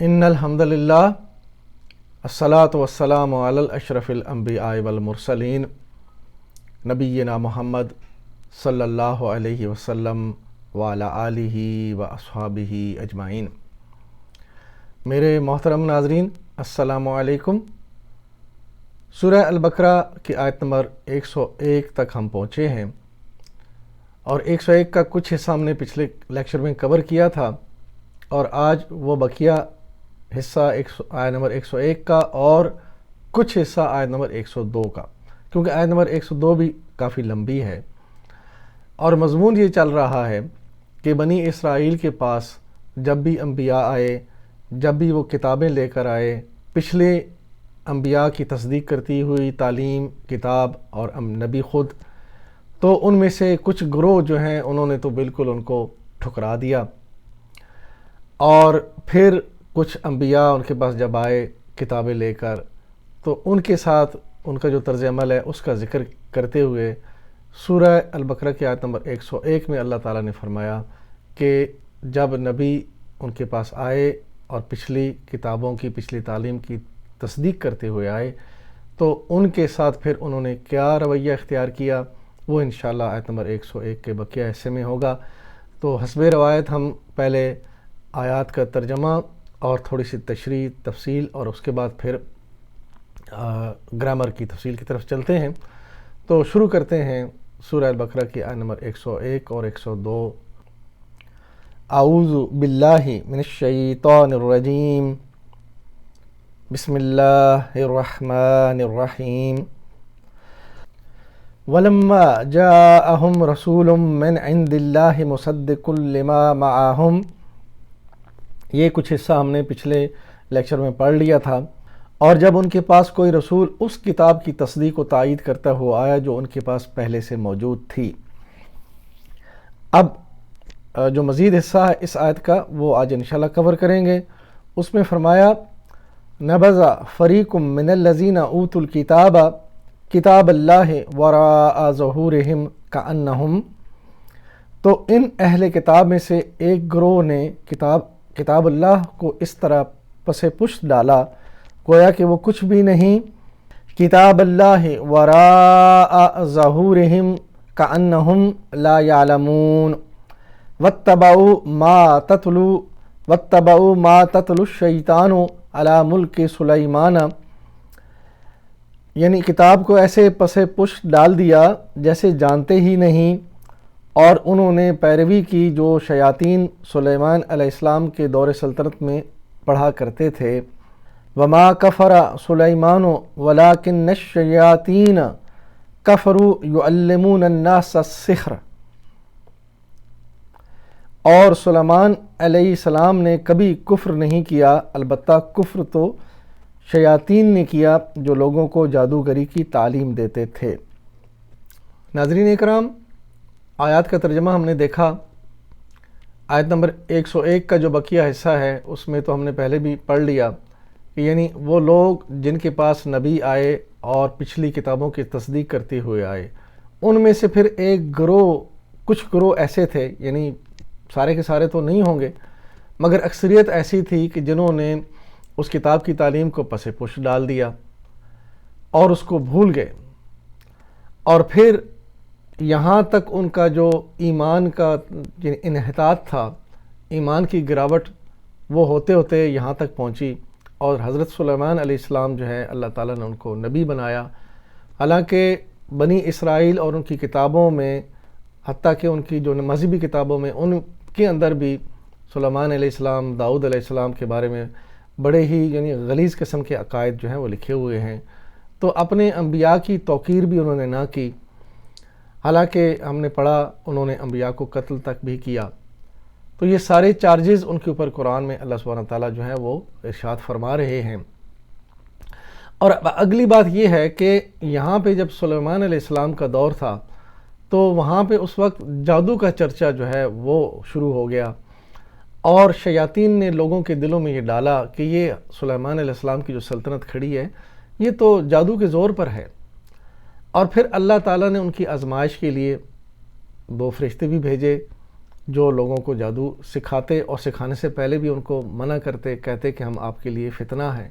ان الحمد للہ الصلاۃ والسلام علی اشرف الانبیاء والمرسلین نبینا محمد صلی اللہ علیہ وسلم وعلی آلہ و اصحابہ اجمعین۔ میرے محترم ناظرین، السلام علیکم۔ سورہ البقرہ کی آیت نمبر 101 تک ہم پہنچے ہیں، اور 101 کا کچھ حصہ ہم نے پچھلے لیکچر میں کور کیا تھا، اور آج وہ بقیہ حصہ آیت نمبر 101 کا اور کچھ حصہ آیت نمبر 102 کا، کیونکہ آیت نمبر 102 بھی کافی لمبی ہے، اور مضمون یہ چل رہا ہے کہ بنی اسرائیل کے پاس جب بھی انبیاء آئے، جب بھی وہ کتابیں لے کر آئے، پچھلے انبیاء کی تصدیق کرتی ہوئی تعلیم، کتاب اور نبی خود، تو ان میں سے کچھ گروہ جو ہیں انہوں نے تو بالکل ان کو ٹھکرا دیا، اور پھر کچھ انبیاء ان کے پاس جب آئے کتابیں لے کر، تو ان کے ساتھ ان کا جو طرز عمل ہے اس کا ذکر کرتے ہوئے سورہ البقرہ کی آیت نمبر 101 میں اللہ تعالیٰ نے فرمایا کہ جب نبی ان کے پاس آئے اور پچھلی کتابوں کی، پچھلی تعلیم کی تصدیق کرتے ہوئے آئے، تو ان کے ساتھ پھر انہوں نے کیا رویہ اختیار کیا، وہ انشاءاللہ آیت نمبر 101 کے بقیہ حصے میں ہوگا۔ تو حسب روایت ہم پہلے آیات کا ترجمہ اور تھوڑی سی تشریح، تفصیل، اور اس کے بعد پھر گرامر کی تفصیل کی طرف چلتے ہیں۔ تو شروع کرتے ہیں سورہ البقرہ کی آیت نمبر 101 اور 102۔ اعوذ باللہ من الشیطان الرجیم، بسم اللہ الرحمن الرحیم۔ وَلَمَّا جَاءَهُمْ رَسُولٌ مِّنْ عِنْدِ اللَّهِ مُصَدِّقٌ لِمَا مَعَهُمْ، یہ کچھ حصہ ہم نے پچھلے لیکچر میں پڑھ لیا تھا۔ اور جب ان کے پاس کوئی رسول اس کتاب کی تصدیق و تائید کرتا ہوا آیا جو ان کے پاس پہلے سے موجود تھی۔ اب جو مزید حصہ ہے اس آیت کا وہ آج انشاءاللہ کور کریں گے۔ اس میں فرمایا نبذ فریق من الذین اوتوا الکتاب کتاب اللہ وراء ظہورہم کأنہم، تو ان اہل کتاب میں سے ایک گروہ نے کتاب اللہ کو اس طرح پس پشت ڈالا گویا کہ وہ کچھ بھی نہیں۔ کتاب اللہ وراء ظہورہم کأنہم لا یعلمون واتبعوا ما تتلو الشیطان علی ملک سلیمان، یعنی کتاب کو ایسے پس پشت ڈال دیا جیسے جانتے ہی نہیں، اور انہوں نے پیروی کی جو شیاطین سلیمان علیہ السلام کے دور سلطنت میں پڑھا کرتے تھے۔ وما کفر سلیمان ولکن الشیاطین کفروا یعلمون الناس السحر، اور سلیمان علیہ السلام نے کبھی کفر نہیں کیا، البتہ کفر تو شیاطین نے کیا جو لوگوں کو جادوگری کی تعلیم دیتے تھے۔ ناظرین اکرام، آیات کا ترجمہ ہم نے دیکھا۔ آیت نمبر 101 کا جو بقیہ حصہ ہے اس میں تو ہم نے پہلے بھی پڑھ لیا کہ یعنی وہ لوگ جن کے پاس نبی آئے اور پچھلی کتابوں کی تصدیق کرتے ہوئے آئے، ان میں سے پھر ایک گروہ، کچھ گروہ ایسے تھے، یعنی سارے کے سارے تو نہیں ہوں گے مگر اکثریت ایسی تھی کہ جنہوں نے اس کتاب کی تعلیم کو پس پش ڈال دیا اور اس کو بھول گئے، اور پھر یہاں تک ان کا جو ایمان کا انحطاط تھا، ایمان کی گراوٹ، وہ ہوتے ہوتے یہاں تک پہنچی، اور حضرت سلیمان علیہ السلام جو ہے اللہ تعالیٰ نے ان کو نبی بنایا، حالانکہ بنی اسرائیل اور ان کی کتابوں میں، حتیٰ کہ ان کی جو مذہبی کتابوں میں، ان کے اندر بھی سلیمان علیہ السلام، داؤد علیہ السلام کے بارے میں بڑے ہی یعنی غلیظ قسم کے عقائد جو ہیں وہ لکھے ہوئے ہیں، تو اپنے انبیاء کی توقیر بھی انہوں نے نہ کی، حالانکہ ہم نے پڑھا انہوں نے انبیاء کو قتل تک بھی کیا۔ تو یہ سارے چارجز ان کے اوپر قرآن میں اللہ سبحانہ تعالیٰ جو ہے وہ ارشاد فرما رہے ہیں۔ اور اگلی بات یہ ہے کہ یہاں پہ جب سلیمان علیہ السلام کا دور تھا تو وہاں پہ اس وقت جادو کا چرچا جو ہے وہ شروع ہو گیا، اور شیاطین نے لوگوں کے دلوں میں یہ ڈالا کہ یہ سلیمان علیہ السلام کی جو سلطنت کھڑی ہے یہ تو جادو کے زور پر ہے، اور پھر اللہ تعالیٰ نے ان کی آزمائش کے لیے 2 فرشتے بھی بھیجے جو لوگوں کو جادو سکھاتے اور سکھانے سے پہلے بھی ان کو منع کرتے، کہتے کہ ہم آپ کے لیے فتنہ ہیں،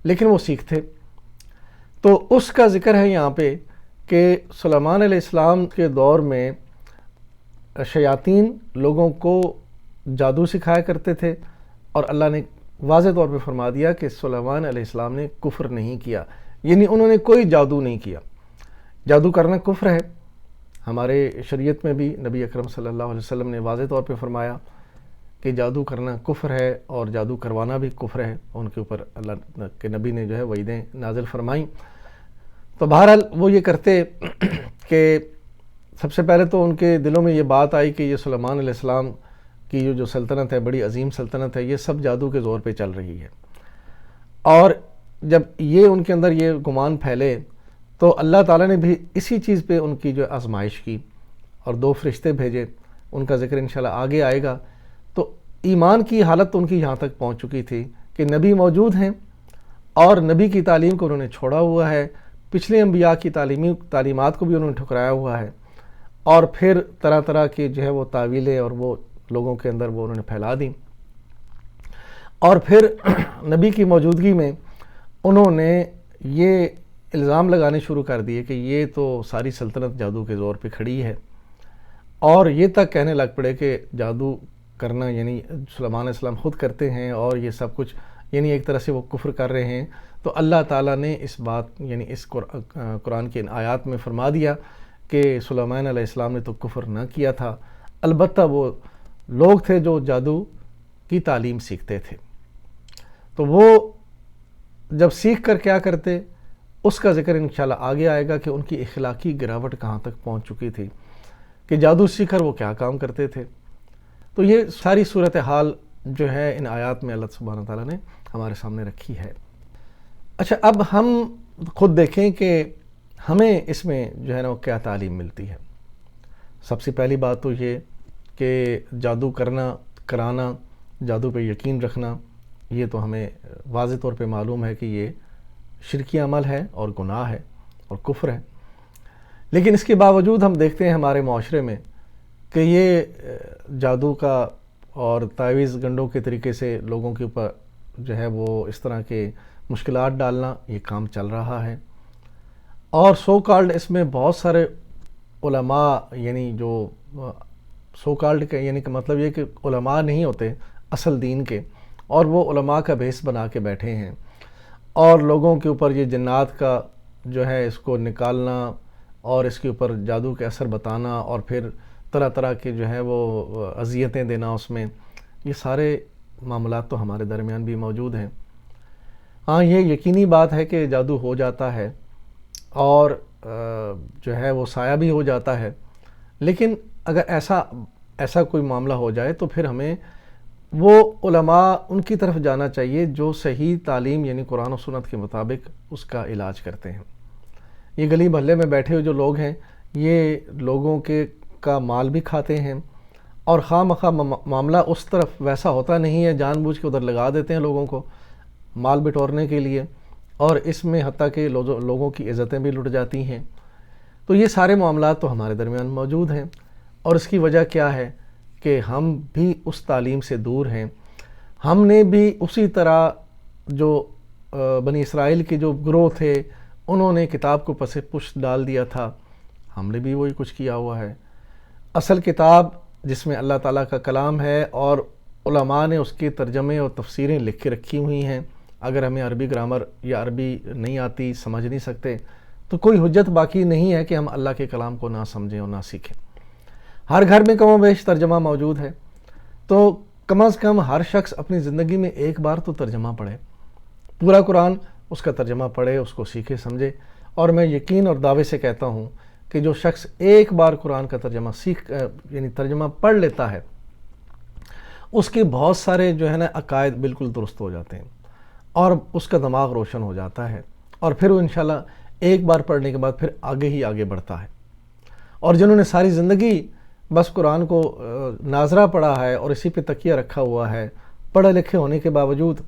لیکن وہ سیکھتے۔ تو اس کا ذکر ہے یہاں پہ کہ سلیمان علیہ السلام کے دور میں شیاطین لوگوں کو جادو سکھایا کرتے تھے، اور اللہ نے واضح طور پہ فرما دیا کہ سلیمان علیہ السلام نے کفر نہیں کیا، یعنی انہوں نے کوئی جادو نہیں کیا۔ جادو کرنا کفر ہے، ہمارے شریعت میں بھی نبی اکرم صلی اللہ علیہ وسلم نے واضح طور پہ فرمایا کہ جادو کرنا کفر ہے اور جادو کروانا بھی کفر ہے، ان کے اوپر اللہ کے نبی نے جو ہے وعیدیں نازل فرمائیں۔ تو بہرحال وہ یہ کرتے کہ سب سے پہلے تو ان کے دلوں میں یہ بات آئی کہ یہ سلیمان علیہ السلام کی جو سلطنت ہے، بڑی عظیم سلطنت ہے، یہ سب جادو کے زور پہ چل رہی ہے۔ اور جب یہ ان کے اندر یہ گمان پھیلے تو اللہ تعالیٰ نے بھی اسی چیز پہ ان کی جو آزمائش کی اور 2 فرشتے بھیجے، ان کا ذکر انشاءاللہ آگے آئے گا۔ تو ایمان کی حالت ان کی یہاں تک پہنچ چکی تھی کہ نبی موجود ہیں اور نبی کی تعلیم کو انہوں نے چھوڑا ہوا ہے، پچھلے انبیاء کی تعلیمات کو بھی انہوں نے ٹھکرایا ہوا ہے، اور پھر طرح طرح کی جو ہے وہ تعویلیں اور وہ لوگوں کے اندر وہ انہوں نے پھیلا دیں، اور پھر نبی کی موجودگی میں انہوں نے یہ الزام لگانے شروع کر دیے کہ یہ تو ساری سلطنت جادو کے زور پہ کھڑی ہے، اور یہ تک کہنے لگ پڑے کہ جادو کرنا یعنی سلیمان علیہ السلام خود کرتے ہیں اور یہ سب کچھ یعنی ایک طرح سے وہ کفر کر رہے ہیں۔ تو اللہ تعالیٰ نے اس بات یعنی اس قرآن کی آیات میں فرما دیا کہ سلیمان علیہ السلام نے تو کفر نہ کیا تھا، البتہ وہ لوگ تھے جو جادو کی تعلیم سیکھتے تھے۔ تو وہ جب سیکھ کر کیا کرتے، اس کا ذکر انشاءاللہ آگے آئے گا کہ ان کی اخلاقی گراوٹ کہاں تک پہنچ چکی تھی، کہ جادو سیکھ کر وہ کیا کام کرتے تھے۔ تو یہ ساری صورتحال جو ہے ان آیات میں اللہ سبحانہ تعالیٰ نے ہمارے سامنے رکھی ہے۔ اچھا، اب ہم خود دیکھیں کہ ہمیں اس میں جو ہے نا وہ کیا تعلیم ملتی ہے۔ سب سے پہلی بات تو یہ کہ جادو کرانا، جادو پہ یقین رکھنا، یہ تو ہمیں واضح طور پہ معلوم ہے کہ یہ شرکی عمل ہے اور گناہ ہے اور کفر ہے۔ لیکن اس کے باوجود ہم دیکھتے ہیں ہمارے معاشرے میں کہ یہ جادو کا اور تعویذ گنڈوں کے طریقے سے لوگوں کے اوپر جو ہے وہ اس طرح کے مشکلات ڈالنا، یہ کام چل رہا ہے۔ اور سو کالڈ اس میں بہت سارے علماء، یعنی جو سو کالڈ کا یعنی کہ مطلب یہ کہ علماء نہیں ہوتے اصل دین کے، اور وہ علماء کا بھیس بنا کے بیٹھے ہیں اور لوگوں کے اوپر یہ جنات کا جو ہے اس کو نکالنا اور اس کے اوپر جادو کے اثر بتانا اور پھر طرح طرح کے جو ہے وہ اذیتیں دینا، اس میں یہ سارے معاملات تو ہمارے درمیان بھی موجود ہیں۔ ہاں، یہ یقینی بات ہے کہ جادو ہو جاتا ہے اور جو ہے وہ سایہ بھی ہو جاتا ہے، لیکن اگر ایسا کوئی معاملہ ہو جائے تو پھر ہمیں وہ علماء ان کی طرف جانا چاہیے جو صحیح تعلیم یعنی قرآن و سنت کے مطابق اس کا علاج کرتے ہیں۔ یہ گلی محلے میں بیٹھے ہوئے جو لوگ ہیں، یہ لوگوں کا مال بھی کھاتے ہیں، اور خواہ مخواہ معاملہ اس طرف ویسا ہوتا نہیں ہے، جان بوجھ کے ادھر لگا دیتے ہیں لوگوں کو مال بٹورنے کے لیے، اور اس میں حتیٰ کہ لوگوں کی عزتیں بھی لٹ جاتی ہیں۔ تو یہ سارے معاملات تو ہمارے درمیان موجود ہیں، اور اس کی وجہ کیا ہے کہ ہم بھی اس تعلیم سے دور ہیں۔ ہم نے بھی اسی طرح جو بنی اسرائیل کے جو گروہ تھے، انہوں نے کتاب کو پس پشت ڈال دیا تھا، ہم نے بھی وہی کچھ کیا ہوا ہے۔ اصل کتاب جس میں اللہ تعالیٰ کا کلام ہے اور علماء نے اس کے ترجمے اور تفسیریں لکھ کے رکھی ہوئی ہیں، اگر ہمیں عربی گرامر یا عربی نہیں آتی، سمجھ نہیں سکتے، تو کوئی حجت باقی نہیں ہے کہ ہم اللہ کے کلام کو نہ سمجھیں اور نہ سیکھیں۔ ہر گھر میں کم و بیش ترجمہ موجود ہے، تو کم از کم ہر شخص اپنی زندگی میں ایک بار تو ترجمہ پڑھے، پورا قرآن اس کا ترجمہ پڑھے، اس کو سیکھے سمجھے۔ اور میں یقین اور دعوے سے کہتا ہوں کہ جو شخص ایک بار قرآن کا ترجمہ یعنی ترجمہ پڑھ لیتا ہے، اس کے بہت سارے جو ہے نا عقائد بالکل درست ہو جاتے ہیں اور اس کا دماغ روشن ہو جاتا ہے، اور پھر وہ انشاءاللہ ایک بار پڑھنے کے بعد پھر آگے ہی آگے بڑھتا ہے۔ اور جنہوں نے ساری زندگی بس قرآن کو ناظرہ پڑھا ہے اور اسی پہ تکیہ رکھا ہوا ہے، پڑھے لکھے ہونے کے باوجود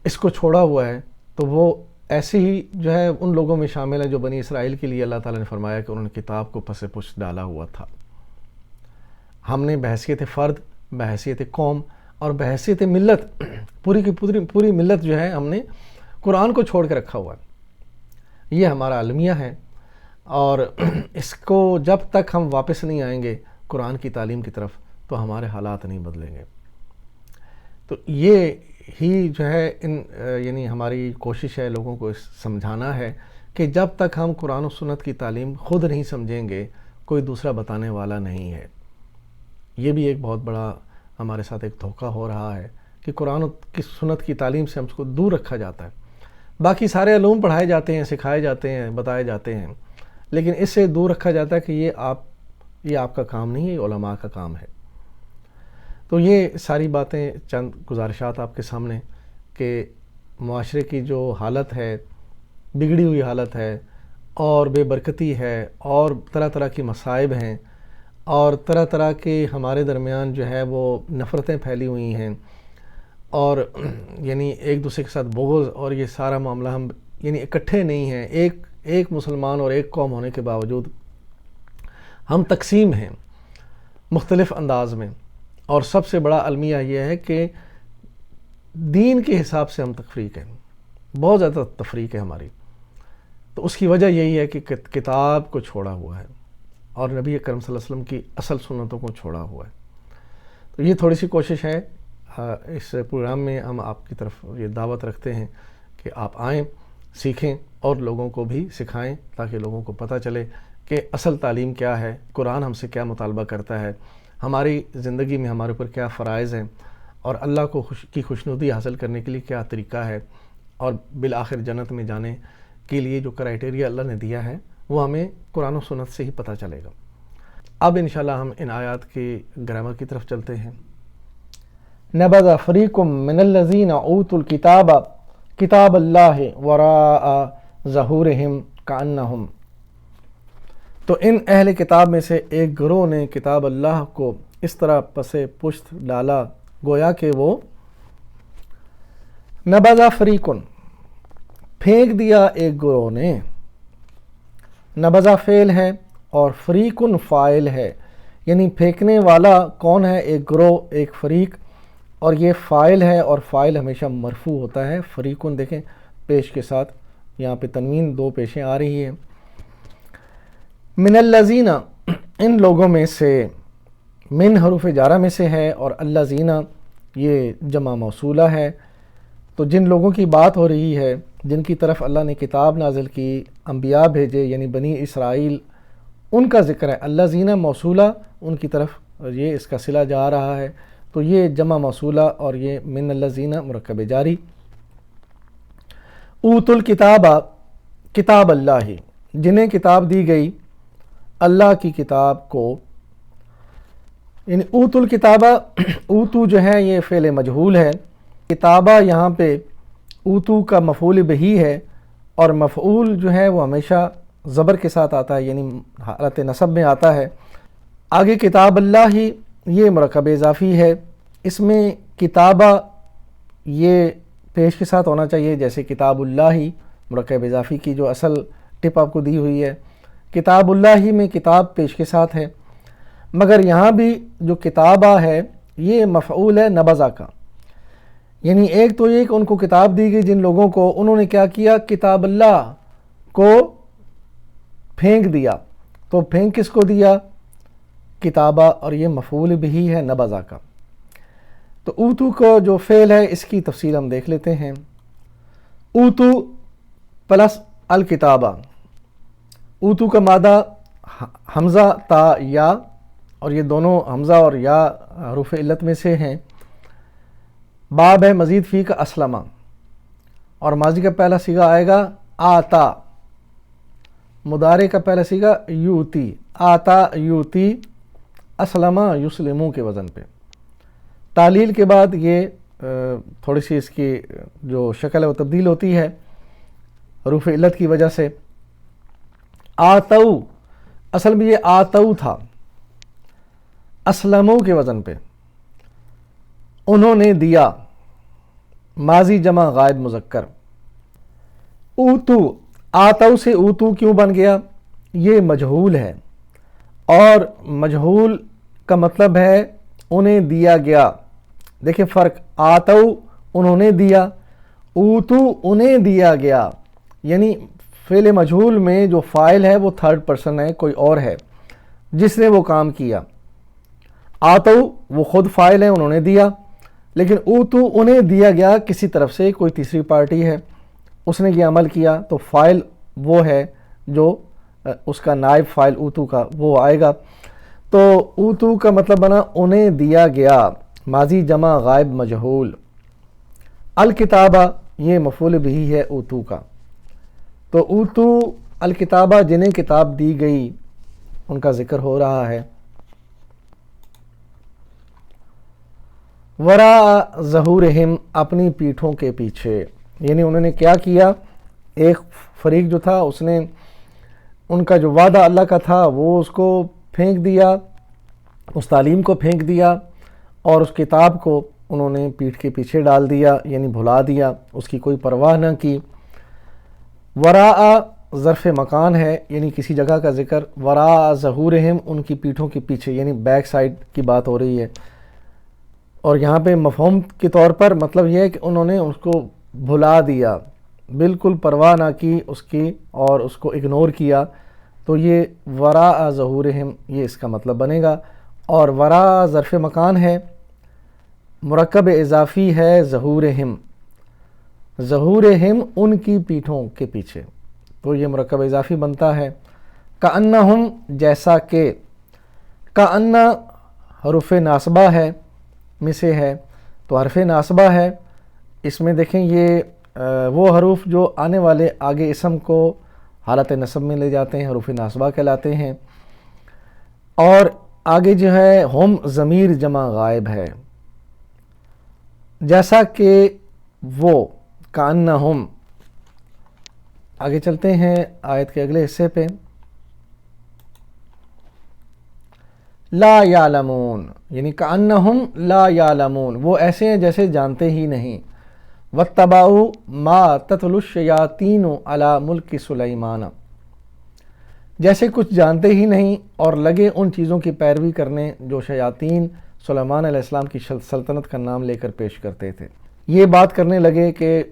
اس کو چھوڑا ہوا ہے، تو وہ ایسے ہی جو ہے ان لوگوں میں شامل ہے جو بنی اسرائیل کے لیے اللہ تعالیٰ نے فرمایا کہ انہوں نے کتاب کو پس پشت ڈالا ہوا تھا۔ ہم نے بحیثیت فرد، بحیثیت قوم اور بحیثیت ملت، پوری کی پوری ملت جو ہے ہم نے قرآن کو چھوڑ کے رکھا ہوا ہے۔ یہ ہمارا المیہ ہے، اور اس کو جب تک ہم واپس نہیں آئیں گے قرآن کی تعلیم کی طرف تو ہمارے حالات نہیں بدلیں گے۔ تو یہ ہی جو ہے یعنی ہماری کوشش ہے لوگوں کو سمجھانا ہے کہ جب تک ہم قرآن و سنت کی تعلیم خود نہیں سمجھیں گے کوئی دوسرا بتانے والا نہیں ہے۔ یہ بھی ایک بہت بڑا ہمارے ساتھ ایک دھوکہ ہو رہا ہے کہ قرآن کی سنت کی تعلیم سے ہم کو دور رکھا جاتا ہے۔ باقی سارے علوم پڑھائے جاتے ہیں، سکھائے جاتے ہیں، بتائے جاتے ہیں، لیکن اس سے دور رکھا جاتا ہے کہ یہ آپ کا کام نہیں ہے، یہ علماء کا کام ہے۔ تو یہ ساری باتیں چند گزارشات آپ کے سامنے کہ معاشرے کی جو حالت ہے، بگڑی ہوئی حالت ہے اور بے برکتی ہے اور طرح طرح کی مصائب ہیں اور طرح طرح کے ہمارے درمیان جو ہے وہ نفرتیں پھیلی ہوئی ہیں، اور یعنی ایک دوسرے کے ساتھ بغض اور یہ سارا معاملہ، ہم یعنی اکٹھے نہیں ہیں، ایک مسلمان اور ایک قوم ہونے کے باوجود ہم تقسیم ہیں مختلف انداز میں۔ اور سب سے بڑا المیہ یہ ہے کہ دین کے حساب سے ہم تفریق ہیں، بہت زیادہ تفریق ہے ہماری۔ تو اس کی وجہ یہی ہے کہ کتاب کو چھوڑا ہوا ہے اور نبی اکرم صلی اللہ علیہ وسلم کی اصل سنتوں کو چھوڑا ہوا ہے۔ تو یہ تھوڑی سی کوشش ہے، اس پروگرام میں ہم آپ کی طرف یہ دعوت رکھتے ہیں کہ آپ آئیں، سیکھیں اور لوگوں کو بھی سکھائیں تاکہ لوگوں کو پتہ چلے کہ اصل تعلیم کیا ہے، قرآن ہم سے کیا مطالبہ کرتا ہے، ہماری زندگی میں ہمارے اوپر کیا فرائض ہیں، اور اللہ کو کی خوشنودی حاصل کرنے کے لیے کیا طریقہ ہے، اور بالآخر جنت میں جانے کے لیے جو کرائٹیریا اللہ نے دیا ہے وہ ہمیں قرآن و سنت سے ہی پتہ چلے گا۔ اب انشاءاللہ ہم ان آیات کی گرامر کی طرف چلتے ہیں۔ نبذ فریق من الذین اوتوا الکتاب کتاب اللہ وراء ظہورہم کأنہم، تو ان اہل کتاب میں سے ایک گروہ نے کتاب اللہ کو اس طرح پس پشت ڈالا گویا کہ وہ نبذ فریق، پھینک دیا ایک گروہ نے۔ نبذ فعل ہے اور فریق فاعل ہے، یعنی پھینکنے والا کون ہے؟ ایک گروہ، ایک فریق، اور یہ فاعل ہے، اور فاعل ہمیشہ مرفوع ہوتا ہے۔ فریقن دیکھیں پیش کے ساتھ یہاں پہ تنوین دو پیشیں آ رہی ہیں۔ من الذین، ان لوگوں میں سے، من حروف جارہ میں سے ہے اور الذین یہ جمع موصولہ ہے۔ تو جن لوگوں کی بات ہو رہی ہے جن کی طرف اللہ نے کتاب نازل کی، انبیاء بھیجے یعنی بنی اسرائیل، ان کا ذکر ہے۔ الذین موصولہ، ان کی طرف یہ اس کا صلہ جا رہا ہے، تو یہ جمع موصولہ اور یہ من الذین مرکب جاری۔ اوت الکتاب، کتاب اللہ، جنہیں کتاب دی گئی اللہ کی کتاب کو، یعنی اوت الکتابہ، اوتو جو ہے یہ فعل مجہول ہے، کتابہ یہاں پہ اوتو کا مفعول بہی ہے، اور مفعول جو ہے وہ ہمیشہ زبر کے ساتھ آتا ہے، یعنی حالت نصب میں آتا ہے۔ آگے کتاب اللہ ہی، یہ مرکب اضافی ہے، اس میں کتابہ یہ پیش کے ساتھ ہونا چاہیے، جیسے کتاب اللہ ہی مرکب اضافی کی جو اصل ٹپ آپ کو دی ہوئی ہے، کتاب اللہ ہی میں کتاب پیش کے ساتھ ہے، مگر یہاں بھی جو کتابہ ہے یہ مفعول ہے نبذہ کا، یعنی ایک تو یہ کہ ان کو کتاب دی گئی جن لوگوں کو، انہوں نے کیا کیا؟ کتاب اللہ کو پھینک دیا۔ تو پھینک کس کو دیا؟ کتابہ، اور یہ مفعول بھی ہے نبذہ کا۔ تو اوتو کو جو فعل ہے اس کی تفصیل ہم دیکھ لیتے ہیں۔ اوتو پلس الکتابہ، اوتو کا مادہ حمزہ تا یا، اور یہ دونوں حمزہ اور یا حروف علت میں سے ہیں۔ باب ہے مزید فی کا اسلمہ، اور ماضی کا پہلا صیغہ آئے گا آتا، مضارع کا پہلا صیغہ یوتی، آتا یوتی، اسلمہ یسلموں کے وزن پہ۔ تعلیل کے بعد یہ تھوڑی سی اس کی جو شکل ہے وہ تبدیل ہوتی ہے حروف علت کی وجہ سے۔ آتو، اصل میں یہ آتو تھا، اسلموں کے وزن پہ، انہوں نے دیا، ماضی جمع غائب مذکر۔ اوتو، آتو سے اوتو کیوں بن گیا؟ یہ مجہول ہے، اور مجہول کا مطلب ہے انہیں دیا گیا. دیکھیں فرق, آتو انہوں نے دیا, اوتو انہیں دیا گیا. یعنی فعل مجہول میں جو فاعل ہے وہ تھرڈ پرسن ہے, کوئی اور ہے جس نے وہ کام کیا. آتو وہ خود فاعل ہے, انہوں نے دیا, لیکن اوتو انہیں دیا گیا کسی طرف سے, کوئی تیسری پارٹی ہے اس نے یہ عمل کیا, تو فاعل وہ ہے جو اس کا نائب فاعل اوتو کا وہ آئے گا. تو اوتو کا مطلب بنا انہیں دیا گیا, ماضی جمع غائب مجہول. الکتابہ یہ مفعول بہ ہے اوتو کا, تو اوتو الکتابہ جنہیں کتاب دی گئی ان کا ذکر ہو رہا ہے. وراء ظہورہم اپنی پیٹھوں کے پیچھے, یعنی انہوں نے کیا کیا, ایک فریق جو تھا اس نے ان کا جو وعدہ اللہ کا تھا وہ اس کو پھینک دیا, اس تعلیم کو پھینک دیا, اور اس کتاب کو انہوں نے پیٹھ کے پیچھے ڈال دیا, یعنی بھلا دیا, اس کی کوئی پرواہ نہ کی. وراء ظرف مکان ہے, یعنی کسی جگہ کا ذکر. وراء ظہورہم ان کی پیٹھوں کے پیچھے, یعنی بیک سائڈ کی بات ہو رہی ہے. اور یہاں پہ مفہوم کے طور پر مطلب یہ ہے کہ انہوں نے اس کو بھلا دیا, بالکل پرواہ نہ کی اس کی اور اس کو اگنور کیا, تو یہ وراء ظہورہم یہ اس کا مطلب بنے گا. اور وراء ظرف مکان ہے, مرکب اضافی ہے ظہورہم, ظہورہم ان کی پیٹھوں کے پیچھے, تو یہ مرکب اضافی بنتا ہے. کأنہم جیسا کہ, کأن حرف ناصبہ ہے میں سے ہے, تو حرف ناصبہ ہے, اس میں دیکھیں یہ وہ حروف جو آنے والے آگے اسم کو حالت نصب میں لے جاتے ہیں حروف ناصبہ کہلاتے ہیں. اور آگے جو ہے ہم ضمیر جمع غائب ہے, جیسا کہ وہ, کأنہم. آگے چلتے ہیں آیت کے اگلے حصے پہ. لا یعلمون, یعنی کأنہم لا یعلمون, وہ ایسے ہیں جیسے جانتے ہی نہیں. واتبعوا ما تتلو الشیاطین علی ملک سلیمان, جیسے کچھ جانتے ہی نہیں اور لگے ان چیزوں کی پیروی کرنے جو شیاطین سلیمان علیہ السلام کی سلطنت کا نام لے کر پیش کرتے تھے. یہ بات کرنے لگے کہ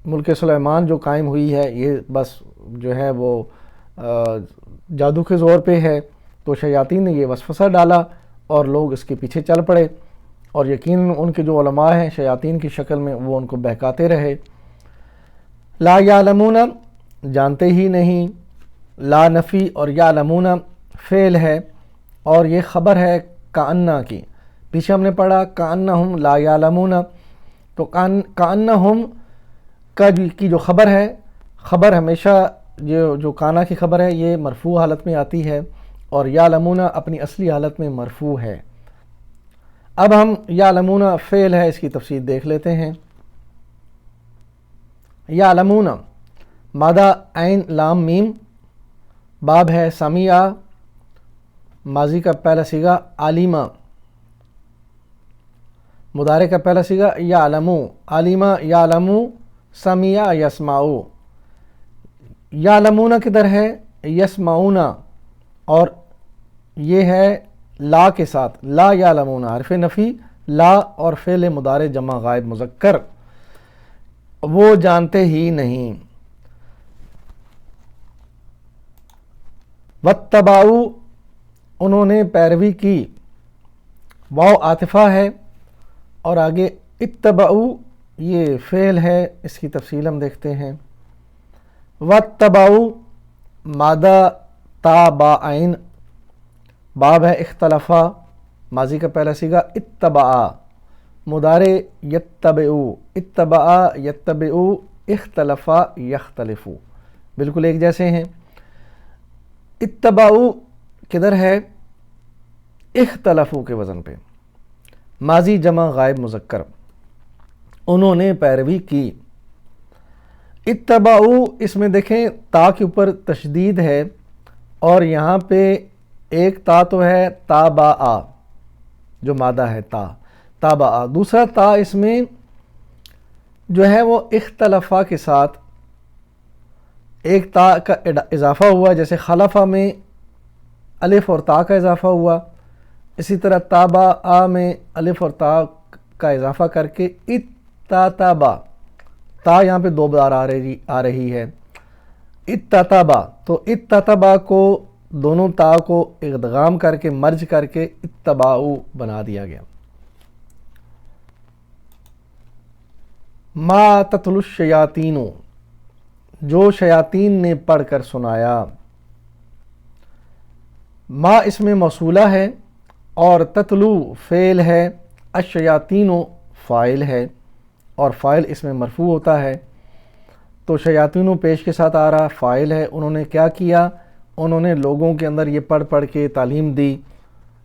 ملک سلیمان جو قائم ہوئی ہے یہ بس جو ہے وہ جادو کے زور پہ ہے, تو شیاطین نے یہ وسوسہ ڈالا اور لوگ اس کے پیچھے چل پڑے, اور یقیناً ان کے جو علماء ہیں شیاطین کی شکل میں وہ ان کو بہکاتے رہے. لا یعلمون جانتے ہی نہیں, لا نفی اور یعلمون فعل ہے, اور یہ خبر ہے کأنہ کی. پیچھے ہم نے پڑھا کأنہم لا یعلمون, تو کأنہم کی جو خبر ہے, خبر ہمیشہ جو کانا کی خبر ہے یہ مرفوع حالت میں آتی ہے, اور یعلمون اپنی اصلی حالت میں مرفوع ہے. اب ہم یعلمون فعل ہے اس کی تفصیل دیکھ لیتے ہیں. یعلمون مادہ عین لام میم, باب ہے سمیع, ماضی کا پہلا صیغہ علیمہ, مضارع کا پہلا صیغہ یعلمو, علیمہ یعلمو, سمیع یسمعو. یعلمون کدھر ہے, یسمعون, اور یہ ہے لا کے ساتھ, لا یعلمون حرف نفی, لا اور فعل مضارع جمع غائب مذکر, وہ جانتے ہی نہیں. واتبعوا انہوں نے پیروی کی, واو عاطفہ ہے, اور آگے اتبعوا یہ فعل ہے, اس کی تفصیل ہم دیکھتے ہیں. واتبعوا مادہ تا با عین, باب ہے اختلافا, ماضی کا پہلا صیغہ اتبعا, مضارع یتبعو, اتبعا یتبعو, اختلفا یختلفو, بالکل ایک جیسے ہیں. اتبعو کدھر ہے, اختلفو کے وزن پہ, ماضی جمع غائب مذکر, انہوں نے پیروی کی. اتبعو اس میں دیکھیں تا کے اوپر تشدید ہے, اور یہاں پہ ایک تا تو ہے تابعا جو مادہ ہے تا, تابعا, دوسرا تا اس میں جو ہے وہ اختلافہ کے ساتھ ایک تا کا اضافہ ہوا, جیسے خلفہ میں الف اور تا کا اضافہ ہوا, اسی طرح تابا آ میں الف اور تا کا اضافہ کر کے اتتابا، تا یہاں پہ دو بار آ رہی ہے، اتتابا، تو اتتابا کو دونوں تا کو ادغام کر کے مرج کر کے اتباؤ بنا دیا گیا۔ ما تتلو الشیاطین، جو شیاطین نے پڑھ کر سنایا۔ ما اس میں موصولہ ہے اور تتلو فعل ہے، الشیاطین فاعل ہے اور فاعل اس میں مرفوع ہوتا ہے، تو شیاطین پیش کے ساتھ آ رہا فاعل ہے۔ انہوں نے کیا کیا؟ انہوں نے لوگوں کے اندر یہ پڑھ پڑھ کے تعلیم دی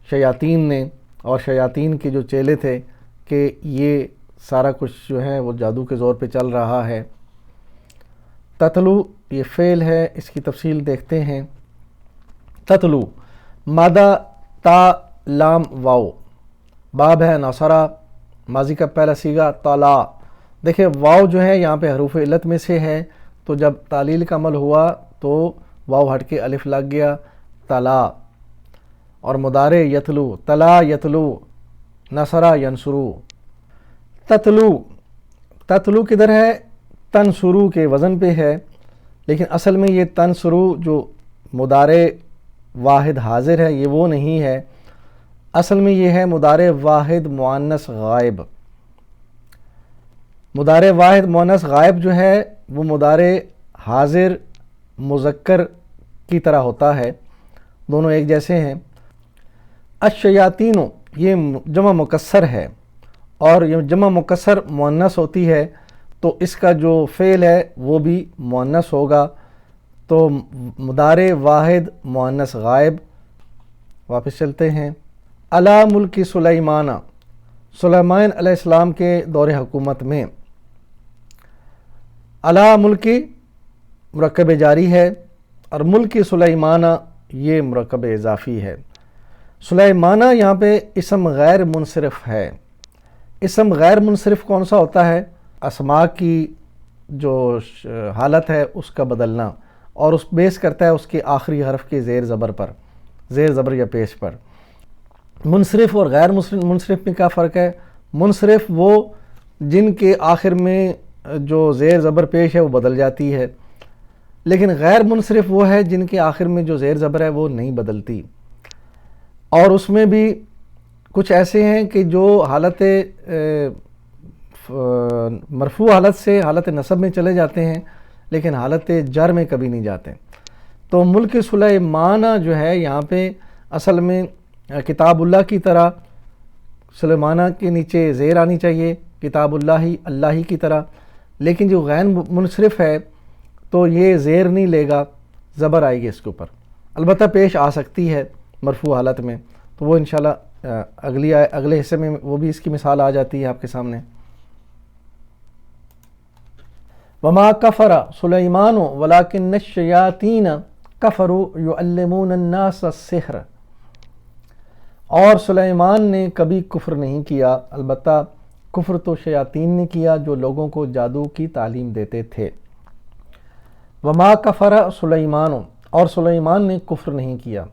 شیاطین نے، اور شیاطین کے جو چیلے تھے کہ یہ سارا کچھ جو ہے وہ جادو کے زور پہ چل رہا ہے۔ تتلو یہ فعل ہے، اس کی تفصیل دیکھتے ہیں۔ تتلو مادہ تا لام واو، باب ہے ناصرہ، ماضی کا پہلا صیغہ طلا۔ دیکھیں واو جو ہے یہاں پہ حروف علت میں سے ہے، تو جب تعلیل کا عمل ہوا تو واو ہٹ کے الف لگ گیا، طلا۔ اور مضارع یتلو، طلا یتلو، نصرہ ینصرو۔ تتلو، تتلو کدھر ہے؟ تنصرو کے وزن پہ ہے، لیکن اصل میں یہ تنصرو جو مضارع واحد حاضر ہے یہ وہ نہیں ہے، اصل میں یہ ہے مضارع واحد مؤنث غائب۔ مضارع واحد مؤنث غائب جو ہے وہ مضارع حاضر مذکر کی طرح ہوتا ہے، دونوں ایک جیسے ہیں۔ الشیاطین یہ جمع مکسر ہے، اور یہ جمع مکسر مؤنث ہوتی ہے تو اس کا جو فعل ہے وہ بھی مؤنث ہوگا، تو مضارع واحد مؤنث غائب۔ واپس چلتے ہیں۔ علی ملک سلیمان، سلیمان علیہ السلام کے دور حکومت میں۔ علی ملکی مرکب جاری ہے، اور ملک سلیمان یہ مرکب اضافی ہے۔ سلیمانہ یہاں پہ اسم غیر منصرف ہے۔ اسم غیر منصرف کون سا ہوتا ہے؟ اسماء کی جو حالت ہے اس کا بدلنا، اور اس بیس کرتا ہے اس کے آخری حرف کے زیر زبر پر، زیر زبر یا پیش پر۔ منصرف اور غیر منصرف میں کیا فرق ہے؟ منصرف وہ جن کے آخر میں جو زیر زبر پیش ہے وہ بدل جاتی ہے، لیکن غیر منصرف وہ ہے جن کے آخر میں جو زیر زبر ہے وہ نہیں بدلتی، اور اس میں بھی کچھ ایسے ہیں کہ جو حالت مرفوع حالت سے حالت نصب میں چلے جاتے ہیں لیکن حالت جر میں کبھی نہیں جاتے۔ تو ملک سلیمان جو ہے یہاں پہ اصل میں کتاب اللہ کی طرح سلیمانہ کے نیچے زیر آنی چاہیے، کتاب اللہ کی طرح، لیکن جو غیر منصرف ہے تو یہ زیر نہیں لے گا، زبر آئے گی اس کے اوپر، البتہ پیش آ سکتی ہے مرفوع حالت میں، تو وہ انشاءاللہ اگلے حصے میں وہ بھی اس کی مثال آ جاتی ہے آپ کے سامنے۔ وما کفر سلیمان ولکن الشیاطین کفروا یعلمون الناس السحر، اور سلیمان نے کبھی کفر نہیں کیا، البتہ کفر تو شیاطین نے کیا جو لوگوں کو جادو کی تعلیم دیتے تھے۔ وما کفر سلیمان، اور سلیمان نے کفر نہیں کیا۔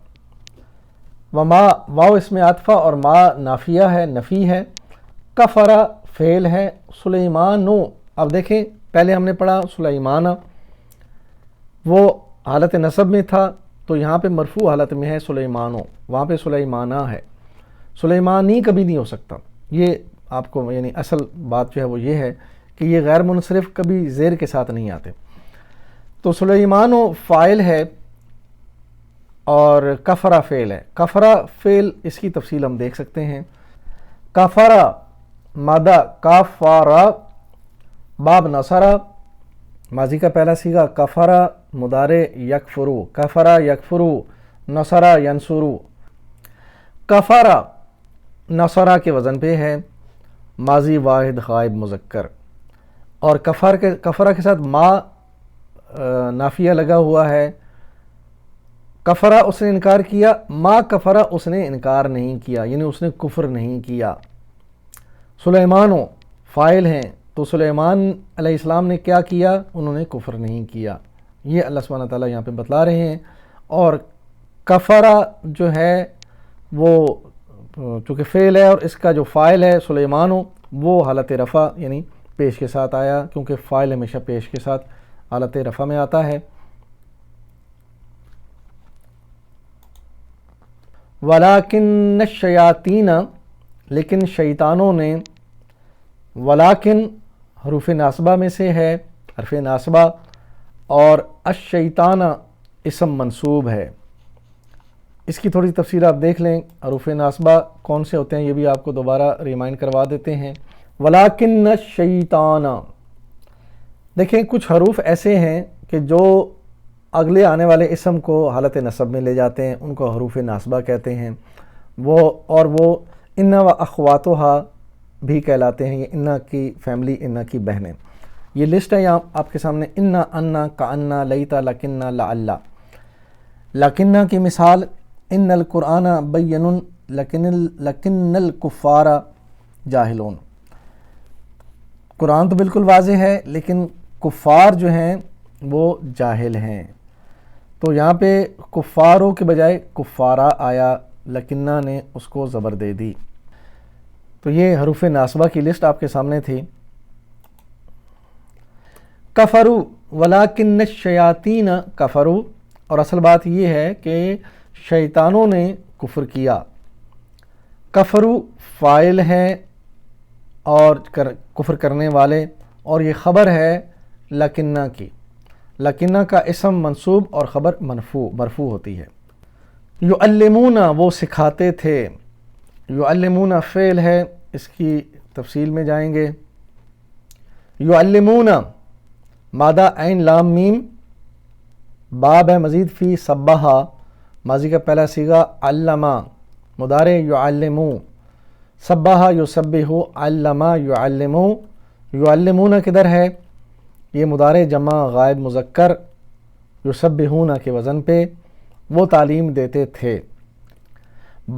وما واو اس میں عطفہ اور ما نافیہ ہے، نفی ہے، کفر فعل ہے، سلیمانو، اب دیکھیں پہلے ہم نے پڑھا سلیمان وہ حالت نصب میں تھا، تو یہاں پہ مرفوع حالت میں ہے سلیمانو، وہاں پہ سلیمانہ ہے، سلیمانی کبھی نہیں ہو سکتا۔ یہ آپ کو یعنی اصل بات جو ہے وہ یہ ہے کہ یہ غیر منصرف کبھی زیر کے ساتھ نہیں آتے۔ تو سلیمانو فاعل ہے اور کفرہ فعل ہے۔ کفرہ فعل اس کی تفصیل ہم دیکھ سکتے ہیں۔ کفرہ مادہ کافارہ، باب نصرہ، ماضی کا پہلا صیغہ کفرہ، مضارع یکفرو، کفرہ یکفرو، نصرہ ینصرو۔ کفرہ نصرہ کے وزن پہ ہے، ماضی واحد غائب مذکر، اور کفرہ کے ساتھ ما نافیہ لگا ہوا ہے۔ کفرہ اس نے انکار کیا، ما کفرہ اس نے انکار نہیں کیا، یعنی اس نے کفر نہیں کیا۔ سلیمانو فاعل ہیں، تو سلیمان علیہ السلام نے کیا کیا؟ انہوں نے کفر نہیں کیا، یہ اللہ سبحانہ تعالیٰ یہاں پہ بتلا رہے ہیں۔ اور کفرہ جو ہے وہ چونکہ فعل ہے اور اس کا جو فاعل ہے سلیمان وہ حالت رفع یعنی پیش کے ساتھ آیا، کیونکہ فاعل ہمیشہ پیش کے ساتھ حالت رفع میں آتا ہے۔ وَلَٰكِنَّ الشَّيَاطِينَ لیکن شیطانوں نے، ولیکن حروف ناصبہ میں سے ہے، حرف ناصبہ، اور الشیطان اسم منصوب ہے۔ اس کی تھوڑی تفصیل آپ دیکھ لیں، حروف ناصبہ کون سے ہوتے ہیں یہ بھی آپ کو دوبارہ ریمائنڈ کروا دیتے ہیں۔ ولیکن الشیطان، دیکھیں کچھ حروف ایسے ہیں کہ جو اگلے آنے والے اسم کو حالت نصب میں لے جاتے ہیں، ان کو حروف ناصبہ کہتے ہیں، وہ انا و اخواتہا بھی کہلاتے ہیں، یہ انا کی فیملی، انا کی بہنیں۔ یہ لسٹ ہے یہاں آپ کے سامنے، انا، انا، کانا، لیتا، لکنہ، لعلہ۔ لکنہ کی مثال، ان القرآن بین لکن الکفار جاہلون، قرآن تو بالکل واضح ہے لیکن کفار جو ہیں وہ جاہل ہیں۔ تو یہاں پہ کفاروں کے بجائے کفارہ آیا، لکنہ نے اس کو زبر دے دی۔ تو یہ حروف ناصبہ کی لسٹ آپ کے سامنے تھی۔ کفروا ولیکن الشیاطین کفروا، اور اصل بات یہ ہے کہ شیطانوں نے کفر کیا۔ کفروا فاعل ہے اور کفر کرنے والے، اور یہ خبر ہے لکنہ کی۔ لکنہ کا اسم منصوب اور خبر مرفوع ہوتی ہے۔ یعلمون وہ سکھاتے تھے، یعلمون فعل ہے، اس کی تفصیل میں جائیں گے۔ یعلمون مادہ عین لام میم، باب ہے مزید فی سبحا، ماضی کا پہلا صیغہ علما، مضارع یعلمو، سبحا یسبحو، علما یعلمو۔ یعلمون کدھر ہے؟ یہ مضارع جمع غائب مذکر، یسبحون کے وزن پہ، وہ تعلیم دیتے تھے۔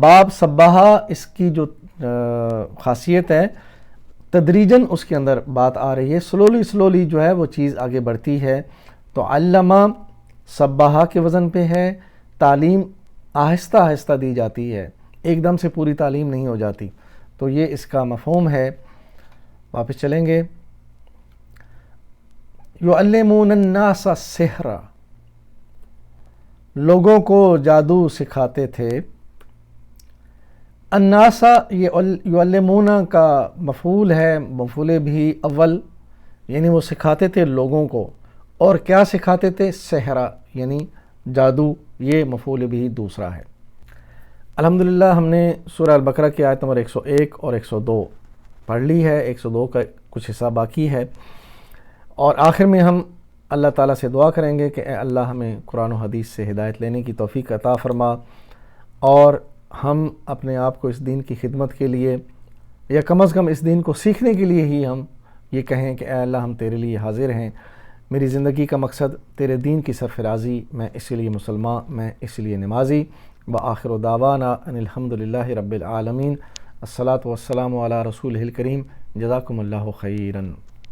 باب سبحا، اس کی جو خاصیت ہے تدریجاً اس کے اندر بات آ رہی ہے، سلولی جو ہے وہ چیز آگے بڑھتی ہے۔ تو علما سبحا کے وزن پہ ہے، تعلیم آہستہ آہستہ دی جاتی ہے، ایک دم سے پوری تعلیم نہیں ہو جاتی۔ تو یہ اس کا مفہوم ہے۔ واپس چلیں گے۔ یعلمون الناس السحر، لوگوں کو جادو سکھاتے تھے۔ الناس یہ یعلمون کا مفعول ہے، مفعول بھی اول، یعنی وہ سکھاتے تھے لوگوں کو، اور کیا سکھاتے تھے؟ سحر یعنی جادو، یہ مفعول بھی دوسرا ہے۔ الحمدللہ ہم نے سورہ البقرہ کی آیت نمبر 101 اور 102 پڑھ لی ہے، 102 کا کچھ حصہ باقی ہے، اور آخر میں ہم اللہ تعالیٰ سے دعا کریں گے کہ اے اللہ ہمیں قرآن و حدیث سے ہدایت لینے کی توفیق عطا فرما، اور ہم اپنے آپ کو اس دین کی خدمت کے لیے، یا کم از کم اس دین کو سیکھنے کے لیے ہی ہم یہ کہیں کہ اے اللہ ہم تیرے لیے حاضر ہیں، میری زندگی کا مقصد تیرے دین کی سرفرازی، میں اسی لیے مسلمان، میں اسی لیے نمازی۔ وآخر دعوانا ان الحمدللہ رب العالمین، الصلاۃ والسلام علی رسولہ الکریم، جزاکم اللہ خیراً۔